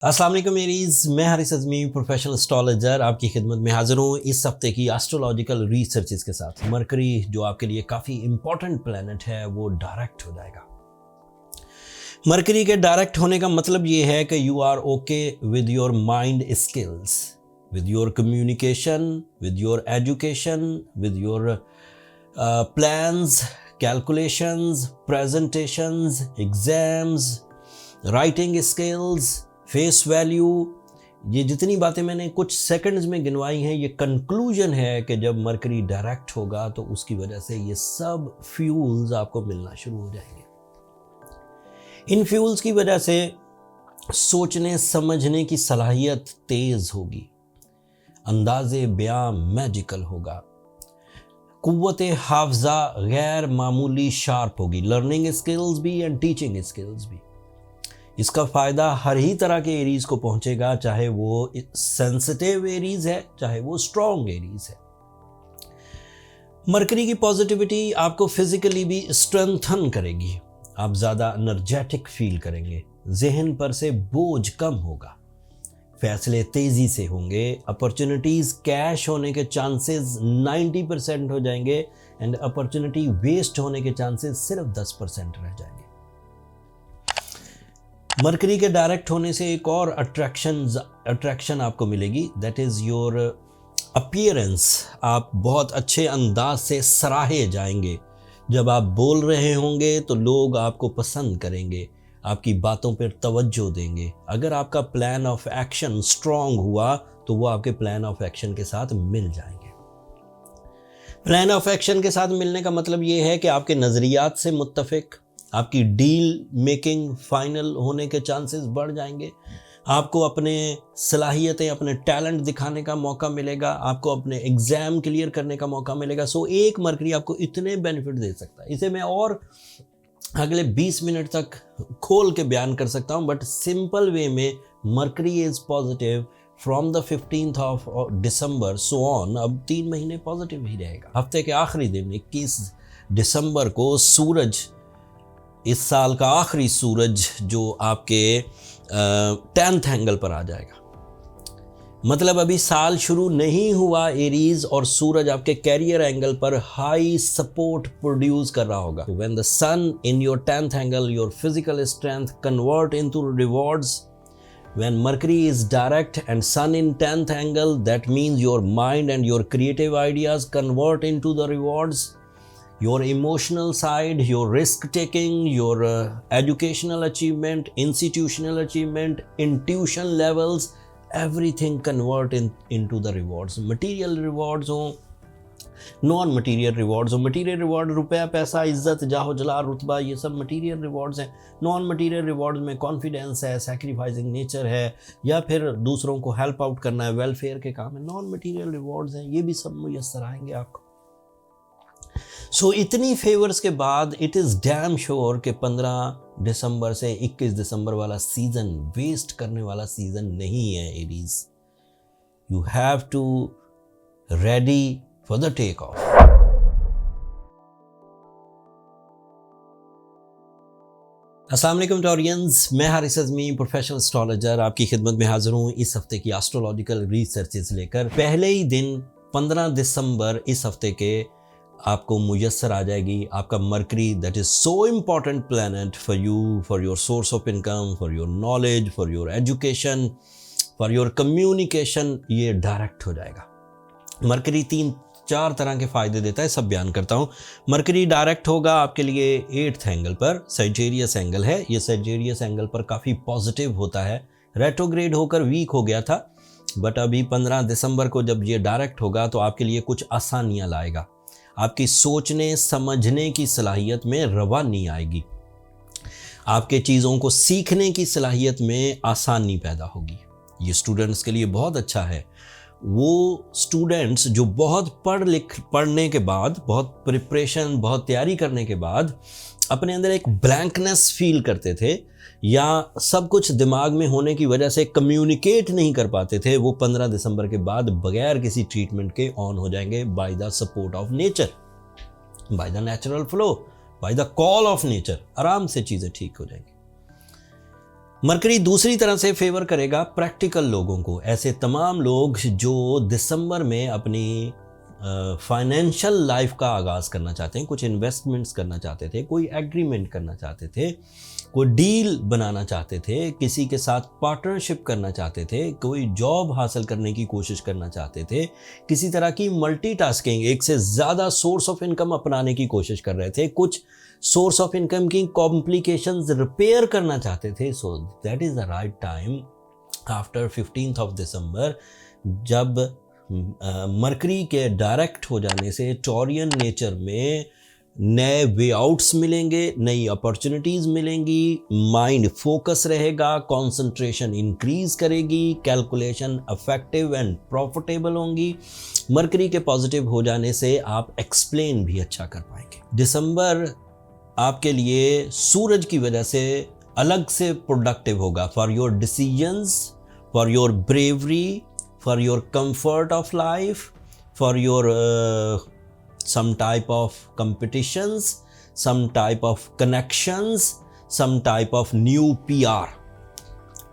अस्सलाम वालेकुम मेरीज, मैं हारिस अज़मी प्रोफेशनल एस्ट्रोलॉजर आपकी खिदमत में हाजिर हूँ इस हफ्ते की एस्ट्रोलॉजिकल रिसर्चेस के साथ। मरकरी जो आपके लिए काफ़ी इंपॉर्टेंट प्लैनेट है वो डायरेक्ट हो जाएगा। मरकरी के डायरेक्ट होने का मतलब ये है कि you are okay with your mind skills, with your communication, with your education, with your plans, calculations, presentations, exams, writing skills, face value. ये जितनी बातें मैंने कुछ सेकंड्स में गिनवाई हैं, ये कंक्लूजन है कि जब मरकरी डायरेक्ट होगा तो उसकी वजह से ये सब फ्यूल्स आपको मिलना शुरू हो जाएंगे। इन फ्यूल्स की वजह से सोचने समझने की सलाहियत तेज होगी, अंदाज़े बयां मैजिकल होगा, कुव्वत हाफजा गैर मामूली शार्प होगी, लर्निंग स्किल्स भी एंड टीचिंग स्किल्स भी। इसका फ़ायदा हर ही तरह के एरीज को पहुंचेगा, चाहे वो सेंसिटिव एरीज है चाहे वो स्ट्रॉन्ग एरीज है। मरकरी की पॉजिटिविटी आपको फिजिकली भी स्ट्रेंथन करेगी, आप ज़्यादा एनर्जेटिक फील करेंगे, जहन पर से बोझ कम होगा, फैसले तेज़ी से होंगे, अपॉर्चुनिटीज़ कैश होने के चांसेस 90% हो जाएंगे एंड अपॉर्चुनिटी वेस्ट होने के चांसेस सिर्फ 10% रह जाएंगे। मरकरी के डायरेक्ट होने से एक और अट्रैक्शन आपको मिलेगी, दैट इज़ योर अपीयरेंस। आप बहुत अच्छे अंदाज से सराहे जाएंगे। जब आप बोल रहे होंगे तो लोग आपको पसंद करेंगे, आपकी बातों पर तवज्जो देंगे। अगर आपका प्लान ऑफ एक्शन स्ट्रॉन्ग हुआ तो वो आपके प्लान ऑफ एक्शन के साथ मिल जाएंगे। प्लान ऑफ एक्शन के साथ मिलने का मतलब ये है कि आपके नज़रियात से मुत्तफिक, आपकी डील मेकिंग फाइनल होने के चांसेस बढ़ जाएंगे, आपको अपने सलाहियतें, अपने टैलेंट दिखाने का मौका मिलेगा, आपको अपने एग्ज़ाम क्लियर करने का मौका मिलेगा। सो एक मरकरी आपको इतने बेनिफिट दे सकता है, इसे मैं और अगले 20 मिनट तक खोल के बयान कर सकता हूँ, बट सिंपल वे में mercury is positive from the 15th of December so on. अब 3 महीने पॉजिटिव ही रहेगा। हफ्ते के आखिरी दिन 21 दिसंबर को सूरज, इस साल का आखिरी सूरज जो आपके 10th एंगल पर आ जाएगा। मतलब अभी साल शुरू नहीं हुआ एरीज और सूरज आपके कैरियर एंगल पर हाई सपोर्ट प्रोड्यूस कर रहा होगा। When the sun in your 10th angle, your physical strength convert into rewards. When Mercury is direct and Sun in 10th angle, that means your mind and your creative ideas convert into the rewards. Your emotional side, your risk taking, your educational achievement, institutional achievement, intuition levels, everything convert into the rewards. Material rewards हो, non material rewards हो। Material reward रुपया, पैसा, इज्जत, जाहो जलाल, रुतबा, ये सब material rewards हैं। नॉन मटीरियल रिवॉर्ड्स में कॉन्फिडेंस है, सैक्रिफाइसिंग नेचर है, या फिर दूसरों को हेल्प आउट करना है, वेलफेयर के काम है। नॉन मटीरियल रिवॉर्ड्स हैं, ये भी सब मुयस्सर आएंगे आपको। सो इतनी फेवर्स के बाद इट इज़ डैम श्योर कि 15 दिसंबर से 21 दिसंबर वाला सीजन वेस्ट करने वाला सीजन नहीं है Aries. You have to ready for the take off. अस्सलाम वालेकुम टॉरियंस, मैं हारिस अज़मी प्रोफेशनल एस्ट्रोलॉजर आपकी खिदमत में हाजिर हूँ इस हफ्ते की एस्ट्रोलॉजिकल रिसर्चेस लेकर। पहले ही दिन 15 दिसंबर इस हफ्ते के आपको मुयस्सर आ जाएगी आपका mercury, that is so important planet for you, for your source of income, for your knowledge, for your education, for your communication. ये डायरेक्ट हो जाएगा। मरकरी 3-4 तरह के फ़ायदे देता है, सब बयान करता हूँ। मरकरी डायरेक्ट होगा आपके लिए 8th एंगल पर, सैजिटेरियस एंगल है। ये सैजिटेरियस एंगल पर काफ़ी पॉजिटिव होता है। रेट्रोग्रेड होकर वीक हो गया था, बट अभी 15 दिसंबर को जब ये डायरेक्ट होगा तो आपके लिए कुछ आसानियाँ लाएगा। आपकी सोचने समझने की सलाहियत में रवानी आएगी, आपके चीज़ों को सीखने की सलाहियत में आसानी पैदा होगी। ये स्टूडेंट्स के लिए बहुत अच्छा है। वो स्टूडेंट्स जो बहुत पढ़ने के बाद, बहुत प्रिपरेशन, बहुत तैयारी करने के बाद अपने अंदर एक ब्लैंकनेस फील करते थे, या सब कुछ दिमाग में होने की वजह से कम्युनिकेट नहीं कर पाते थे, वो 15 दिसंबर के बाद बगैर किसी ट्रीटमेंट के ऑन हो जाएंगे by the support of nature, by the natural flow, by the call of nature. आराम से चीज़ें ठीक हो जाएंगी। मरकरी दूसरी तरह से फेवर करेगा प्रैक्टिकल लोगों को, ऐसे तमाम लोग जो दिसंबर में अपनी फाइनेंशियल लाइफ का आगाज़ करना चाहते हैं, कुछ इन्वेस्टमेंट्स करना चाहते थे, कोई एग्रीमेंट करना चाहते थे, कोई डील बनाना चाहते थे, किसी के साथ पार्टनरशिप करना चाहते थे, कोई जॉब हासिल करने की कोशिश करना चाहते थे, किसी तरह की मल्टीटास्किंग, एक से ज़्यादा सोर्स ऑफ इनकम अपनाने की कोशिश कर रहे थे, कुछ सोर्स ऑफ इनकम की कॉम्प्लिकेशंस रिपेयर करना चाहते थे। So that is the right time after 15th of December, जब मरकरी के डायरेक्ट हो जाने से टॉरियन नेचर में नए वे आउट्स मिलेंगे, नई अपॉर्चुनिटीज़ मिलेंगी, माइंड फोकस रहेगा, कंसंट्रेशन इंक्रीज करेगी, कैलकुलेशन इफेक्टिव एंड प्रॉफिटेबल होंगी। मरकरी के पॉजिटिव हो जाने से आप एक्सप्लेन भी अच्छा कर पाएंगे। दिसंबर आपके लिए सूरज की वजह से अलग से प्रोडक्टिव होगा for your decisions, for your bravery, for your comfort of life, for your some type of competitions, some type of connections, some type of new PR,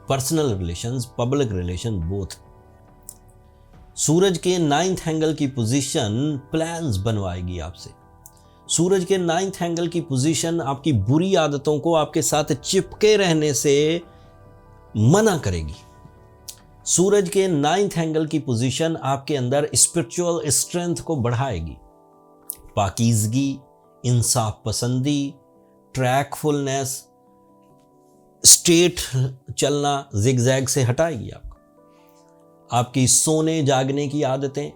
personal relations, public relation both। सूरज के 9th angle की position plans बनवाएगी आपसे। सूरज के 9th angle की position आपकी बुरी आदतों को आपके साथ चिपके रहने से मना करेगी। सूरज के 9th एंगल की पोजीशन आपके अंदर स्पिरिचुअल स्ट्रेंथ को बढ़ाएगी, पाकीज़गी, इंसाफ पसंदी, ट्रैकफुलनेस, स्ट्रेट चलना जिगजैग से हटाएगी आपको। आपकी सोने जागने की आदतें,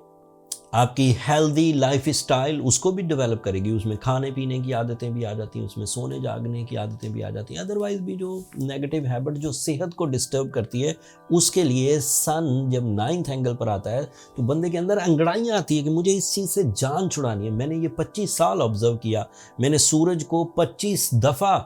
आपकी हेल्दी लाइफ स्टाइल उसको भी डेवलप करेगी। उसमें खाने पीने की आदतें भी आ जाती हैं, उसमें सोने जागने की आदतें भी आ जाती हैं। अदरवाइज भी जो नेगेटिव हैबिट जो सेहत को डिस्टर्ब करती है, उसके लिए सन जब 9th एंगल पर आता है तो बंदे के अंदर अंगड़ाइयाँ आती है कि मुझे इस चीज़ से जान छुड़ानी है। मैंने ये 25 साल ऑब्जर्व किया, मैंने सूरज को 25 दफ़ा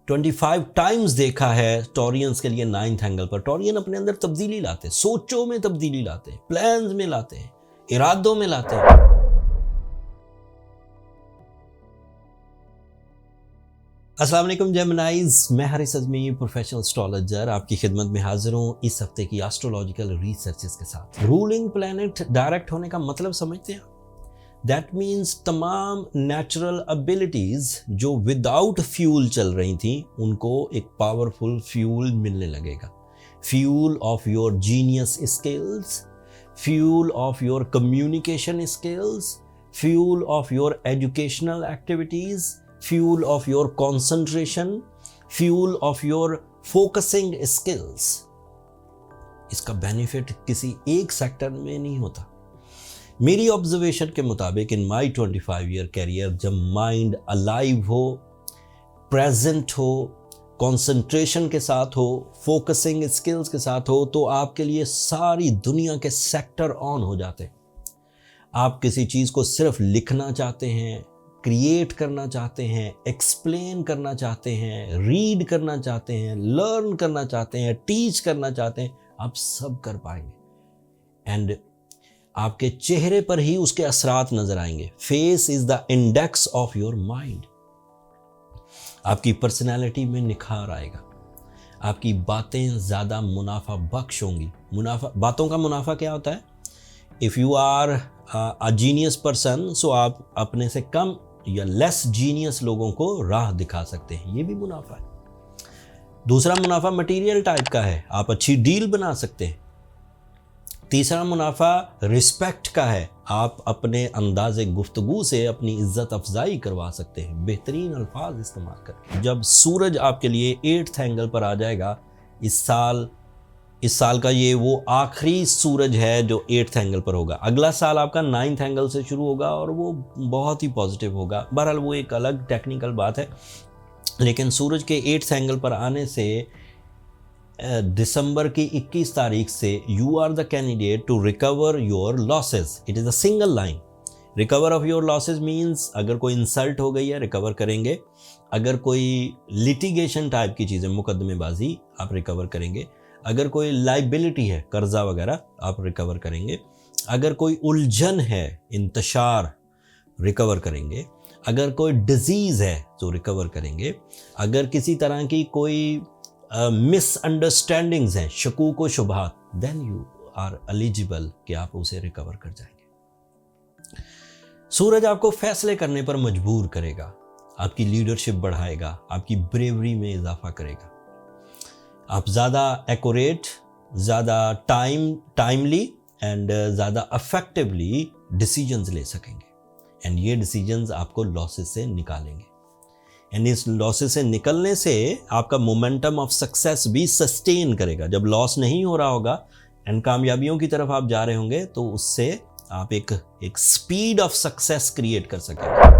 25 टाइम्स देखा है टॉरियंस के लिए 9th एंगल पर। टॉरियन अपने अंदर तब्दीली लाते हैं, सोचों में तब्दीली लाते हैं, प्लान्स में लाते हैं, इरादों में लाते हैं। अस्सलाम वालेकुम जेमिनाइज, मैं हारिस अज़मी प्रोफेशनल एस्ट्रोलॉजर आपकी खिदमत में हाजिर हूँ इस हफ्ते की एस्ट्रोलॉजिकल रिसर्चेस के साथ। रूलिंग प्लैनेट डायरेक्ट होने का मतलब समझते हैं? दैट मीन्स तमाम नेचुरल एबिलिटीज जो विदाउट फ्यूल चल रही थी उनको एक पावरफुल फ्यूल मिलने लगेगा। Fuel of your genius skills, fuel of your communication skills, fuel of your educational activities, fuel of your concentration, fuel of your focusing skills। इसका बेनिफिट किसी एक सेक्टर में नहीं होता। मेरी ऑब्जर्वेशन के मुताबिक इन माई 25 ईयर कैरियर, जब माइंड अलाइव हो, प्रेजेंट हो, कंसंट्रेशन के साथ हो, फोकसिंग स्किल्स के साथ हो, तो आपके लिए सारी दुनिया के सेक्टर ऑन हो जाते हैं। आप किसी चीज़ को सिर्फ लिखना चाहते हैं, क्रिएट करना चाहते हैं, एक्सप्लेन करना चाहते हैं, रीड करना चाहते हैं, लर्न करना चाहते हैं, टीच करना चाहते हैं, आप सब कर पाएंगे। एंड आपके चेहरे पर ही उसके असरात नजर आएंगे। Face is the index of your mind. आपकी पर्सनैलिटी में निखार आएगा, आपकी बातें ज़्यादा मुनाफा बख्श होंगी। बातों का मुनाफा क्या होता है? If you are a genius person, so आप अपने से कम या लेस जीनियस लोगों को राह दिखा सकते हैं, ये भी मुनाफा है। दूसरा मुनाफा मटेरियल टाइप का है, आप अच्छी डील बना सकते हैं। तीसरा मुनाफा रिस्पेक्ट का है, आप अपने अंदाज़े गुफ्तगू से अपनी इज्जत अफजाई करवा सकते हैं, बेहतरीन अल्फाज इस्तेमाल करके। जब सूरज आपके लिए 8th एंगल पर आ जाएगा, इस साल का ये वो आखिरी सूरज है जो 8th एंगल पर होगा। अगला साल आपका 9th एंगल से शुरू होगा और वो बहुत ही पॉजिटिव होगा। बहरहाल वो एक अलग टेक्निकल बात है, लेकिन सूरज के 8th एंगल पर आने से दिसंबर की 21 तारीख से you are the candidate to recover your losses. It is a single line. Recover of your losses means अगर कोई इंसल्ट हो गई है, रिकवर करेंगे। अगर कोई लिटिगेशन टाइप की चीज़ें, मुकदमेबाजी, आप रिकवर करेंगे। अगर कोई लाइबिलिटी है, कर्जा वगैरह, आप रिकवर करेंगे। अगर कोई उलझन है, इंतशार, रिकवर करेंगे। अगर कोई डिजीज़ है तो रिकवर करेंगे। अगर किसी तरह की कोई मिसअंडरस्टैंडिंग्स हैं, शकूक व शुबहात, देन यू आर एलिजिबल कि आप उसे रिकवर कर जाएंगे। सूरज आपको फैसले करने पर मजबूर करेगा, आपकी लीडरशिप बढ़ाएगा, आपकी ब्रेवरी में इजाफा करेगा। आप ज़्यादा एक्यूरेट, ज़्यादा टाइमली एंड ज़्यादा अफेक्टिवली डिसीजंस ले सकेंगे, एंड ये डिसीजंस आपको लॉसेस से निकालेंगे, एंड इस लॉसेस से निकलने से आपका मोमेंटम ऑफ सक्सेस भी सस्टेन करेगा। जब लॉस नहीं हो रहा होगा एंड कामयाबियों की तरफ आप जा रहे होंगे, तो उससे आप एक स्पीड ऑफ सक्सेस क्रिएट कर सकेंगे।